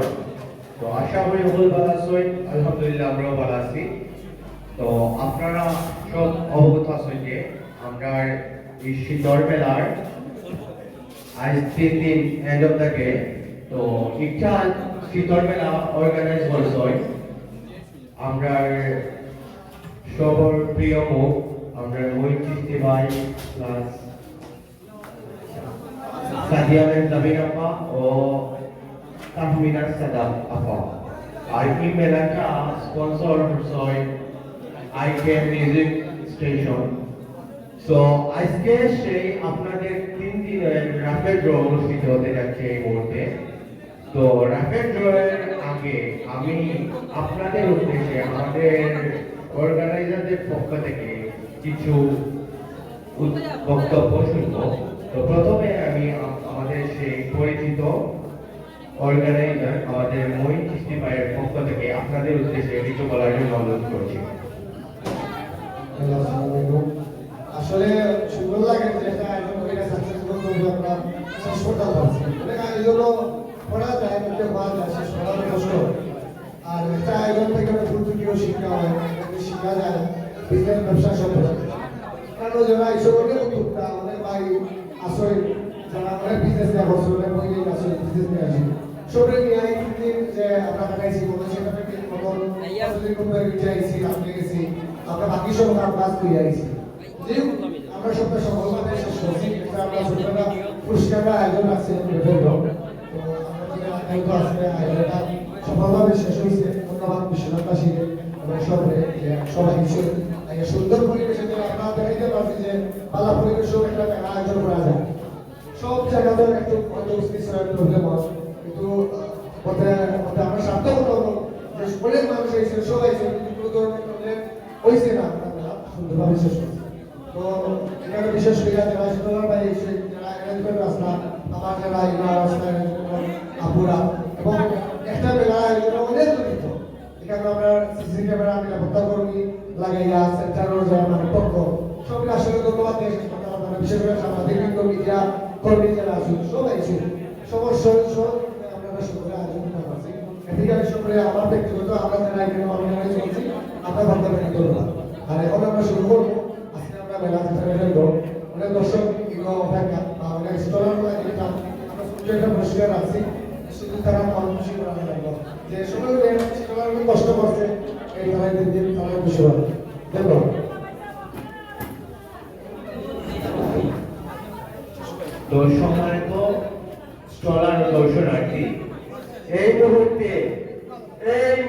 ধন্যবাদ। তো আশা করি সকল ভালো আছেন। আলহামদুলিল্লাহ আমরাও ভালো আছি। তো আপনারা সব অবগত আছেন যে আমরা এই শীতল মেলার আজ 3 দিন এন্ড অফ দ্য ডে। তো একটা শীতল মেলা অর্গানাইজ করছেন আমরা সবার প্রিয় মুখ আমরা মহিন চিস্তি ভাই প্লাস সাদিয়া বেন জাবির আপা ও তাহমিনা সাদাব আপা। আর এই মেলাটা স্পন্সর হচ্ছে আইকেম মিউজিক স্টেশন। সো আজকে সেই আপনাদের 3 দিনের রাফেল ড্র অনুষ্ঠিত হতে যাচ্ছে এই মুহূর্তে। তো রাফেল ড্রয়ের আগে আমি আপনাদের উদ্দেশ্যে আমাদের অর্গানাইজারদের পক্ষ থেকে কিছু বক্তব্য শুনব। তো প্রথমে আমি আমাদের সেই পরিচিত অর্গানাইজার আমাদের মহিন চিস্তি ভাইয়ের পক্ষ থেকে আপনাদের উদ্দেশ্যে কিছু বলার জন্য অনুরোধ করছি। আসলে সুন্দর লাগে যে এটা একদম ওইটা সাকসেসফুল করবো আমরা শেষ করতে পারছি এটা এইগুলো পড়া যায় কিন্তু পাওয়া যায় শেষ করার কষ্ট। আর এটা আয়োজন থেকে আমরা ভুল ত্রুটিও শিক্ষা হয় শিক্ষা যায় বিজনেস ব্যবসা সম্পর্কে। কারণ যারা এইসব উদ্যোক্তা অনেক ভাই আসলে যারা অনেক বিজনেস নিয়ে বসে অনেক মহিলা আসলে বিজনেস নিয়ে আসে সবরে নিয়ে আই দিন যে আমরা কাটাইছি মনে সেটা থেকে মতন চাইছি আপনি গেছি আমরা বাকি সব কাজ করে আইছি। আমরা সবটা সফলভাবে শেষ করছি। আমরা ছোটবেলা পুরস্কারটা আয়োজন রাখছি আয়োজনটা সফলভাবে শেষ হয়েছে। ধন্যবাদ বিশ্বনাথবাসীকে এবং সবাই সুন্দর পরিবেশে আমরা দেখাইতে পারছি যে পালা পরিবেশও একটা আয়োজন করা যায়। সব জায়গাতে একটু প্রবলেম হয় কিন্তু আমরা সার্থক হলো যে অনেক মানুষ হয়েছে সবাই কোনো ধরনের প্রবলেম হয়েছে না সুন্দরভাবে শেষ করছে। তো এখানে বিশেষ করে যারা শীতলার বাইরে এসে যারা অ্যারেঞ্জমেন্ট রাস্তা আমার যারা ইমার রাস্তায় আপুরা এবং একটা মেলা আয়োজন অনেক জড়িত। এখানে আমরা সিসি ক্যামেরা নিরাপত্তা কর্মী লাগাইয়া সেন্টারের যারা মানে পক্ষ সবকে আসলে ধন্যবাদ দিয়ে শেষ করতে পারবো না। বিশেষ করে সামাজিক মিডিয়া কর্মী যারা আছেন সবাই আছে সবার সদস্য আমরা সকলে আয়োজন করতে পারছি। এদিকে আমি সকলে আমার ব্যক্তিগত আমরা যারা এখানে অর্গানাইজ করছি আমরা ভাবতে ধন্যবাদ। আর এখন আমরা শুরু করবো মেলা অনেক দর্শক অপেক্ষা বা অনেক স্টলার আমরা একটা পুরস্কার রাখছি শুধু তারা মন খুশি করা লাগলো যে সময় স্টলার কষ্ট করছে এই ধরনের দিন তারা খুশি হবে। ধন্যবাদ। তো সম্মানিত স্টলার দর্শনার্থী এই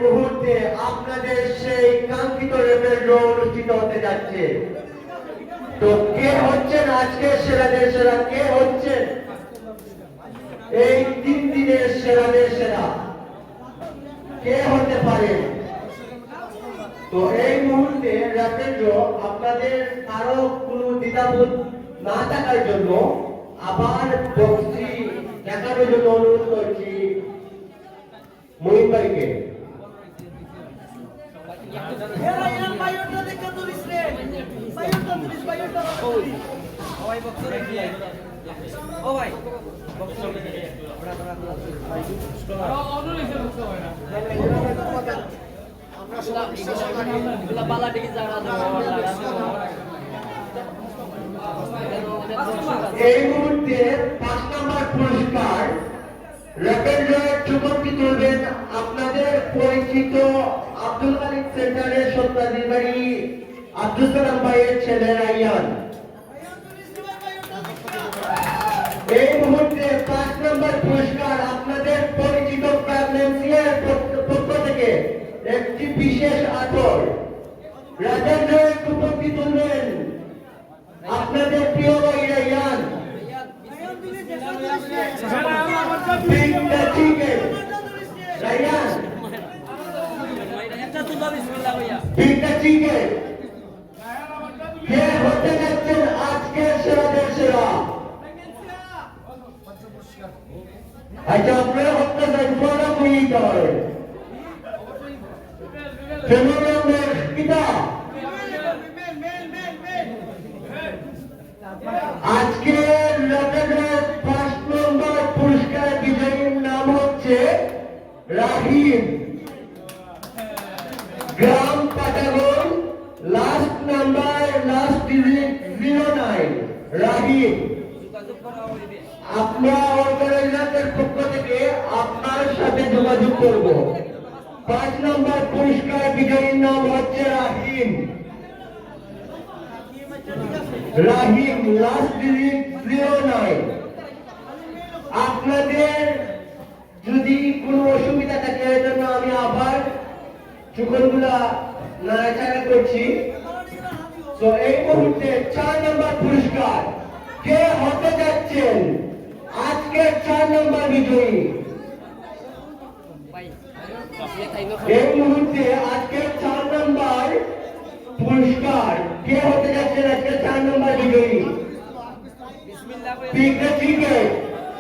মুহূর্তে আপনাদের সেই কাঙ্ক্ষিত রেফেল ড্র অনুষ্ঠিত হতে যাচ্ছে। তো কে হচ্ছেন আজকে সেরাদের সেরা? কে হচ্ছেন এই 3 দিনের সেরাদের সেরা? কে হতে পারে? তো এই মুহূর্তে র্যাপিড ড্র আপনাদের কারো কোনো দ্বিধাবোধ না থাকার জন্য আবার বক্সি দেখানোর জন্য অনুরোধ করছি মহিন ভাইকে। এই মুহূর্তে 5 নম্বর পুরস্কার র্যাপিড ড্রয়ের চুমকি তুলবেন আপনাদের পরিচিত আব্দুল মালিক সেন্টারের সত্ত্বাধিকারী আব্দুল সালাম ভাইয়ের ছেলে রাইয়ান। এই মুহূর্তে 5 নম্বর পুরস্কার আপনাদের পরিচিত প্রেগন্যান্সিয়ার পক্ষ থেকে একটি বিশেষ আতর রাজার ড্রয়ের চুমকি তুলবেন আপনাদের প্রিয় ভাই রাইয়ান। আচ্ছা আপনারা হত্যা ফোনা মুই করে ফেমিলিয়ামের পিতা আজকে লটারির 5 নম্বর পুরস্কার বিজয়ীর নাম হচ্ছে রাহিম, গ্রাম পাটাগন, লাস্ট নাম্বার, লাস্ট ডিজিট 09, রাহিম। আমরা অর্গানাইজারদের পক্ষ থেকে আপনার সাথে যোগাযোগ করব। 5 নম্বর পুরস্কার বিজয়ীর নাম হচ্ছে রাহিম। রাহিম, লাস্ট ডিজিট 09। আপনাদের যদি কোনো অসুবিধা থাকে এর জন্য আমি আবার চোখগুলা নাড়াচাড়া করছি। তো এই মুহূর্তে 4 নম্বর পুরস্কার কে হতে যাচ্ছেন আজকের 4 নম্বর বিজয়ী? এই মুহূর্তে আজকের 4 নম্বর পুরস্কার কে হতে যাচ্ছেন আজকের 4 নম্বর বিজয়ী?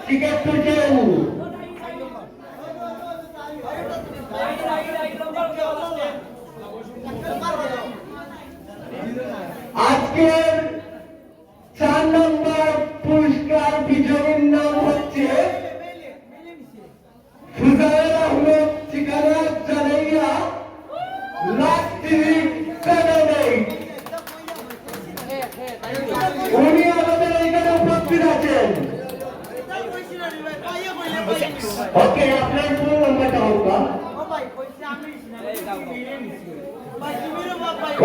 টিকেট তুলছেন। আজকের 4 নম্বর পুরস্কার বিজয়ীর নাম হচ্ছে ফুজাইল আহমেদ, ঠিকানা জানাইয়া, লাস্ট ডিজিট 78। উনি আমাদের এখানে উপস্থিত আছেন। ওকে, আপনার ফোন নাম্বারটা হোক।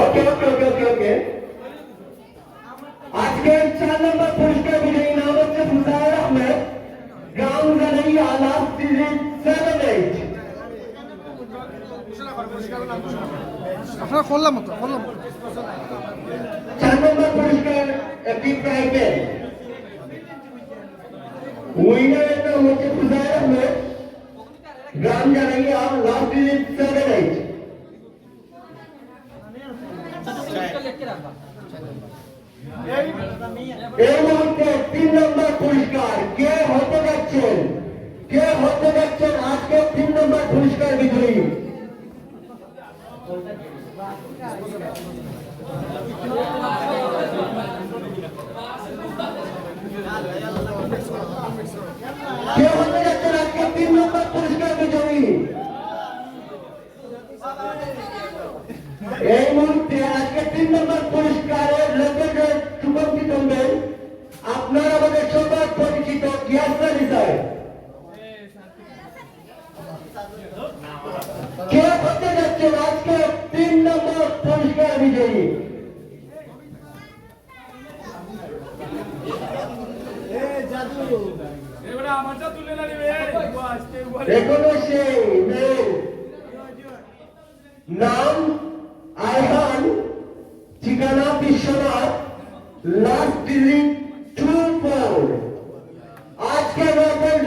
ওকে ওকে ওকে ওকে ওকে আজকের 4 নম্বর পুরস্কার বিজয়ী নাম হচ্ছে ফুজাইল আহমেদ, গ্রাম জানাইয়া, লাস্ট ডিজিট 78। আপনারা করলাম তো 4 নম্বর পুরস্কার একটি প্রাইভেট। উইনারের নাম হচ্ছে ফুজাইল আহমেদ, গ্রাম জানাইয়া, লাস্ট ডিজিট 78। এই মুহূর্তে 3 নম্বর পুরস্কার কে হতে যাচ্ছেন? কে হতে যাচ্ছেন আজকে 3 নম্বর পুরস্কার বিজয়ী? কে হতে যাচ্ছেন আজকে 3 নম্বর পুরস্কার বিজয়ী? এই মুহূর্তে আজকে 3 নম্বর পুরস্কারের লোকেদের সুগন্ধিত হবেন আপনার আমাদের সবার পরিচিত ইয়াসর আলী সাহেব। কে হতে যাচ্ছেন আজকে 3 নম্বর পুরস্কার বিজয়ী? এখনো সেই নাম আয়হান, ঠিকানা বিশ্বনাথ, লাস্ট ডিজিট 24। আজকে আমাদের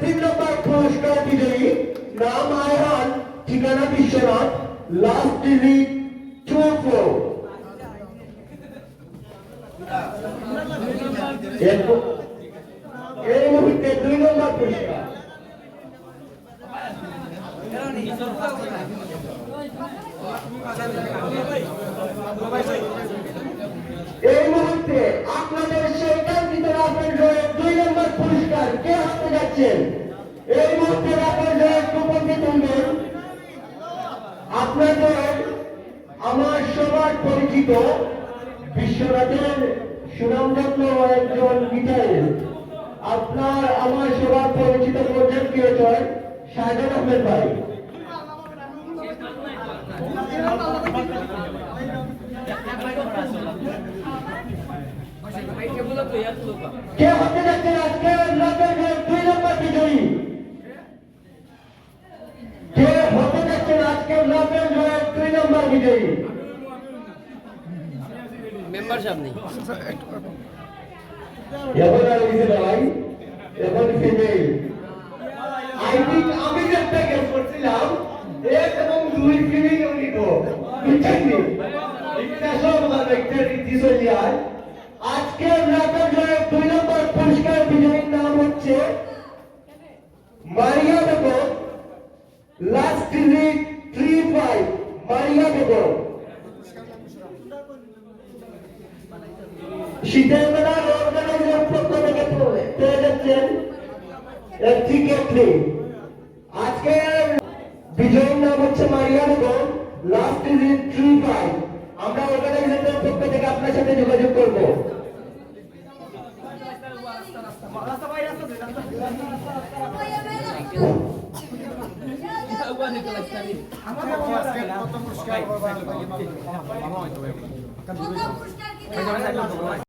3 নম্বর পুরস্কার বিজয়ী নাম আয়হান, ঠিকানা বিশ্বনাথ, লাস্ট ডিজিট 24। এই মুহূর্তে 2 নম্বর পুরস্কার এই মুহূর্তে আপনাদের সেই কাঙ্ক্ষিত রাফেল জয়ের 2 নম্বর পুরস্কার কে হতে যাচ্ছেন? এই মুহূর্তে রাফেল জয়ের কুপনটি তুলবেন আপনাদের আমার সবার পরিচিত বিশ্বনাথের সুনামধন্য একজন গিটারিস্ট, আপনার আমার সবার পরিচিত প্রজেক্ট ক্রিয়েটর শাহজাহান আহমেদ ভাই। কে হতে যাচ্ছেন আজকে 2 নম্বর বিজয়ী? কে হতে যাচ্ছেন আজকে 2 নম্বর বিজয়ী? মেম্বার সামনে এখন আর কিছু নয়, এখন ফিমেল। আমি যেটা গেস করছিলাম 1 এবং 2 ফিমেল নিব, বুঝছেন? এটা সব আমার একটা রীতি চলে যায়। আজকে রাতের 2 নম্বর পুরস্কার বিজয়ীর নাম হচ্ছে মারিয়া বেগম, লাস্ট ডিজিট 35। মারিয়া বেগম শীতের মেলার অর্গানাইজার পক্ষ থেকে পেয়ে যাচ্ছেন টিকেট। আজকে বিজয়ীর নাম হচ্ছে মারিয়া বেগম, লাস্ট ইজ ইন 35। আমরা অর্গানাইজেশনের পক্ষ থেকে আপনার সাথে যোগাযোগ করব। পুরস্কার কি